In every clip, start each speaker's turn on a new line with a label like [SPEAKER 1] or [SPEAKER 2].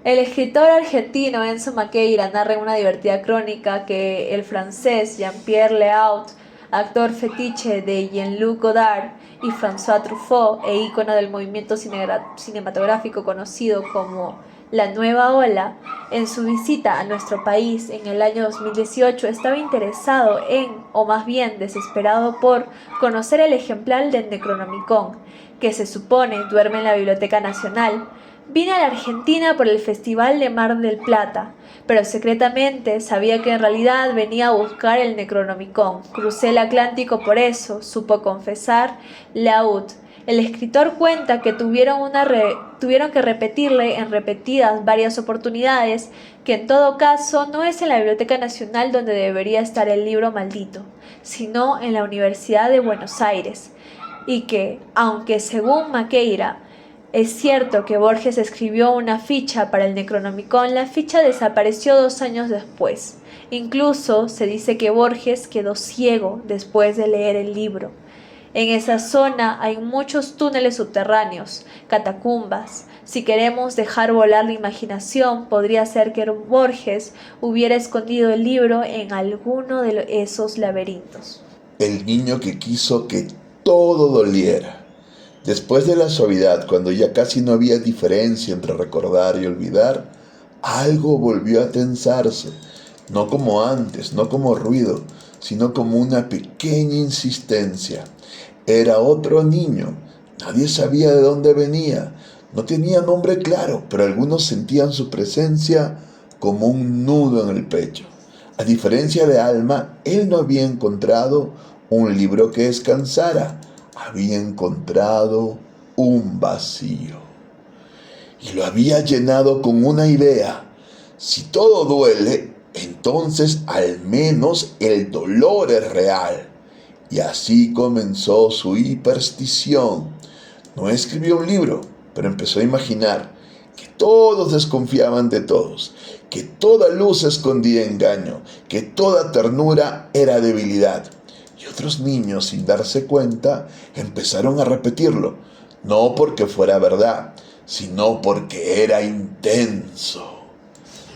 [SPEAKER 1] El escritor argentino Enzo Maqueira narra en una divertida crónica que el francés Jean-Pierre Léaud, actor fetiche de Jean-Luc Godard y François Truffaut e ícono del movimiento cinematográfico conocido como la Nueva Ola, en su visita a nuestro país en el año 2018 estaba interesado en, o más bien desesperado por, conocer el ejemplar del Necronomicon, que se supone duerme en la Biblioteca Nacional. Vine a la Argentina por el Festival de Mar del Plata, pero secretamente sabía que en realidad venía a buscar el Necronomicon. Crucé el Atlántico por eso, supo confesar Laud. El escritor cuenta que tuvieron que repetirle en repetidas varias oportunidades que en todo caso no es en la Biblioteca Nacional donde debería estar el libro maldito, sino en la Universidad de Buenos Aires, y que, aunque según Maqueira, es cierto que Borges escribió una ficha para el Necronomicon, la ficha desapareció 2 años después. Incluso se dice que Borges quedó ciego después de leer el libro. En esa zona hay muchos túneles subterráneos, catacumbas. Si queremos dejar volar la imaginación, podría ser que Borges hubiera escondido el libro en alguno de esos laberintos.
[SPEAKER 2] El niño que quiso que todo doliera. Después de la suavidad, cuando ya casi no había diferencia entre recordar y olvidar, algo volvió a tensarse, no como antes, no como ruido, sino como una pequeña insistencia. Era otro niño, nadie sabía de dónde venía, no tenía nombre claro, pero algunos sentían su presencia como un nudo en el pecho. A diferencia de Alma, él no había encontrado un libro que descansara, había encontrado un vacío. Y lo había llenado con una idea. Si todo duele, entonces al menos el dolor es real. Y así comenzó su hiperstición. No escribió un libro, pero empezó a imaginar que todos desconfiaban de todos, que toda luz escondía engaño, que toda ternura era debilidad. Y otros niños, sin darse cuenta, empezaron a repetirlo, no porque fuera verdad, sino porque era intenso.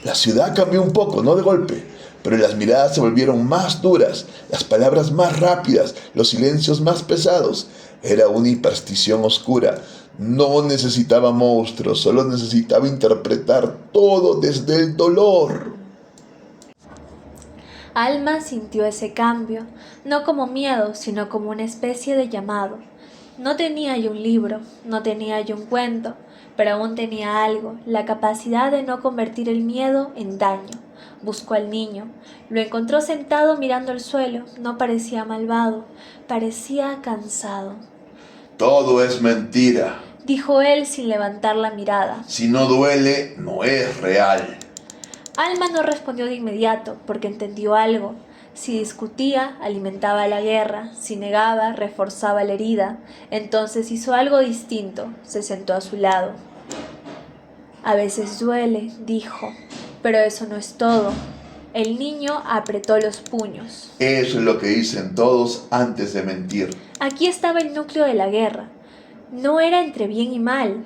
[SPEAKER 2] La ciudad cambió un poco, no de golpe, pero las miradas se volvieron más duras, las palabras más rápidas, los silencios más pesados. Era una hiperstición oscura. No necesitaba monstruos, solo necesitaba interpretar todo desde el dolor.
[SPEAKER 1] Alma sintió ese cambio, no como miedo, sino como una especie de llamado. No tenía ya un libro, no tenía ya un cuento, pero aún tenía algo, la capacidad de no convertir el miedo en daño. Buscó al niño, lo encontró sentado mirando el suelo, no parecía malvado, parecía cansado.
[SPEAKER 2] Todo es mentira.
[SPEAKER 1] Dijo él sin levantar la mirada.
[SPEAKER 2] Si no duele, no es real.
[SPEAKER 1] Alma no respondió de inmediato, porque entendió algo. Si discutía, alimentaba la guerra; si negaba, reforzaba la herida. Entonces hizo algo distinto, se sentó a su lado. A veces duele, dijo, pero eso no es todo. El niño apretó los puños.
[SPEAKER 2] Eso es lo que dicen todos antes de mentir.
[SPEAKER 1] Aquí estaba el núcleo de la guerra. No era entre bien y mal,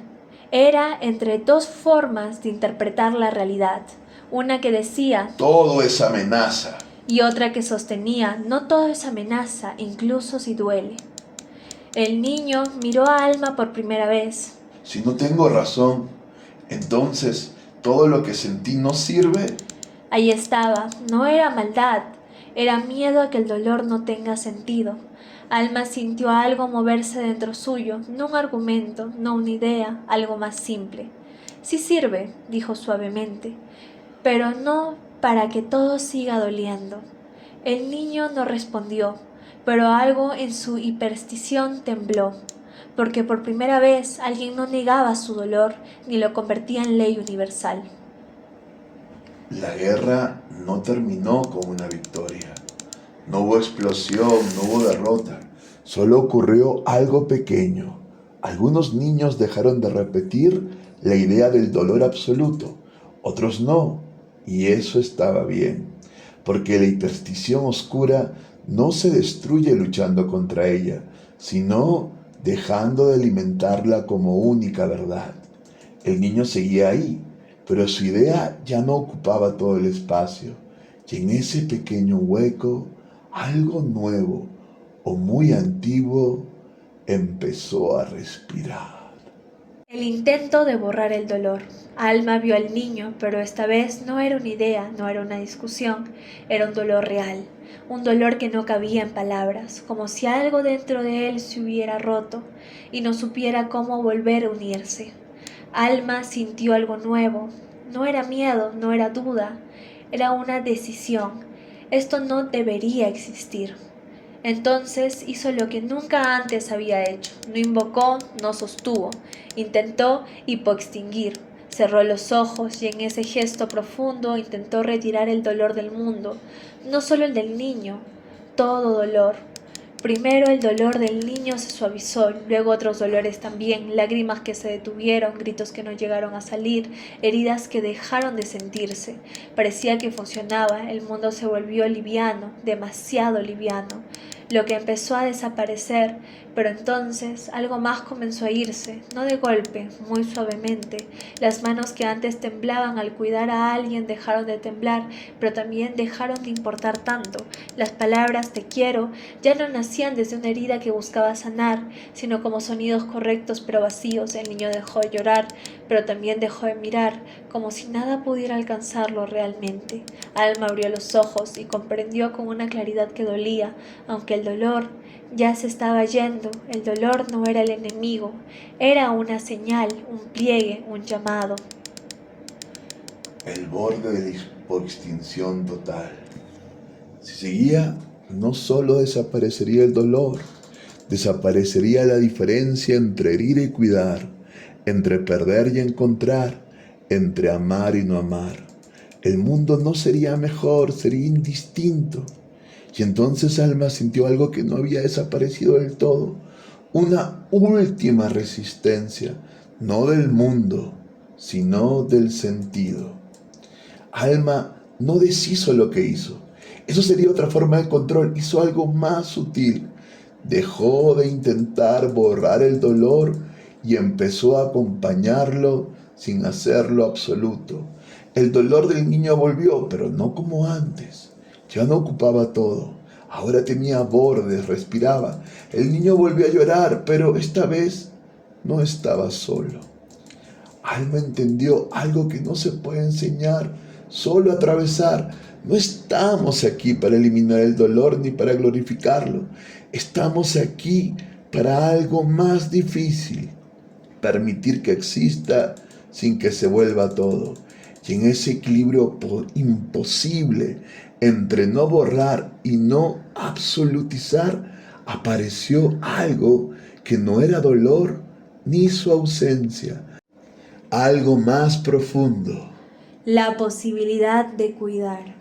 [SPEAKER 1] era entre dos formas de interpretar la realidad. Una que decía,
[SPEAKER 2] todo es amenaza,
[SPEAKER 1] y otra que sostenía, no todo es amenaza, incluso si duele. El niño miró a Alma por primera vez.
[SPEAKER 2] Si no tengo razón, entonces todo lo que sentí no sirve.
[SPEAKER 1] Ahí estaba, no era maldad, era miedo a que el dolor no tenga sentido. Alma sintió algo moverse dentro suyo, no un argumento, no una idea, algo más simple. Sí sirve, dijo suavemente, pero no para que todo siga doliendo. El niño no respondió, pero algo en su hiperstición tembló, porque por primera vez alguien no negaba su dolor ni lo convertía en ley universal.
[SPEAKER 2] La guerra no terminó con una victoria. No hubo explosión, no hubo derrota. Solo ocurrió algo pequeño. Algunos niños dejaron de repetir la idea del dolor absoluto, otros no, y eso estaba bien, porque la hiperstición oscura no se destruye luchando contra ella, sino dejando de alimentarla como única verdad. El niño seguía ahí, pero su idea ya no ocupaba todo el espacio, y en ese pequeño hueco, algo nuevo o muy antiguo empezó a respirar.
[SPEAKER 1] El intento de borrar el dolor. Alma vio al niño, pero esta vez no era una idea, no era una discusión, era un dolor real, un dolor que no cabía en palabras, como si algo dentro de él se hubiera roto y no supiera cómo volver a unirse. Alma sintió algo nuevo, no era miedo, no era duda, era una decisión. Esto no debería existir. Entonces hizo lo que nunca antes había hecho. No invocó, no sostuvo. Intentó hipoextinguir. Cerró los ojos y en ese gesto profundo intentó retirar el dolor del mundo. No solo el del niño, todo dolor. Primero el dolor del niño se suavizó, luego otros dolores también, lágrimas que se detuvieron, gritos que no llegaron a salir, heridas que dejaron de sentirse. Parecía que funcionaba, el mundo se volvió liviano, demasiado liviano. Lo que empezó a desaparecer, pero entonces algo más comenzó a irse, no de golpe, muy suavemente. Las manos que antes temblaban al cuidar a alguien dejaron de temblar, pero también dejaron de importar tanto. Las palabras te quiero ya no nacían desde una herida que buscaba sanar, sino como sonidos correctos pero vacíos. El niño dejó de llorar, pero también dejó de mirar, como si nada pudiera alcanzarlo realmente. Alma abrió los ojos y comprendió con una claridad que dolía, aunque el dolor ya se estaba yendo. El dolor no era el enemigo, era una señal, un pliegue, un llamado.
[SPEAKER 2] El borde de la extinción total. Si seguía, no solo desaparecería el dolor, desaparecería la diferencia entre herir y cuidar, entre perder y encontrar, entre amar y no amar. El mundo no sería mejor, sería indistinto. Y entonces Alma sintió algo que no había desaparecido del todo, una última resistencia, no del mundo, sino del sentido. Alma no deshizo lo que hizo. Eso sería otra forma de control. Hizo algo más sutil. Dejó de intentar borrar el dolor y empezó a acompañarlo sin hacerlo absoluto. El dolor del niño volvió, pero no como antes. Ya no ocupaba todo. Ahora tenía bordes, respiraba. El niño volvió a llorar, pero esta vez no estaba solo. Alma entendió algo que no se puede enseñar, solo atravesar. No estamos aquí para eliminar el dolor ni para glorificarlo. Estamos aquí para algo más difícil, permitir que exista sin que se vuelva todo. Y en ese equilibrio imposible entre no borrar y no absolutizar, apareció algo que no era dolor ni su ausencia, algo más profundo.
[SPEAKER 1] La posibilidad de cuidar.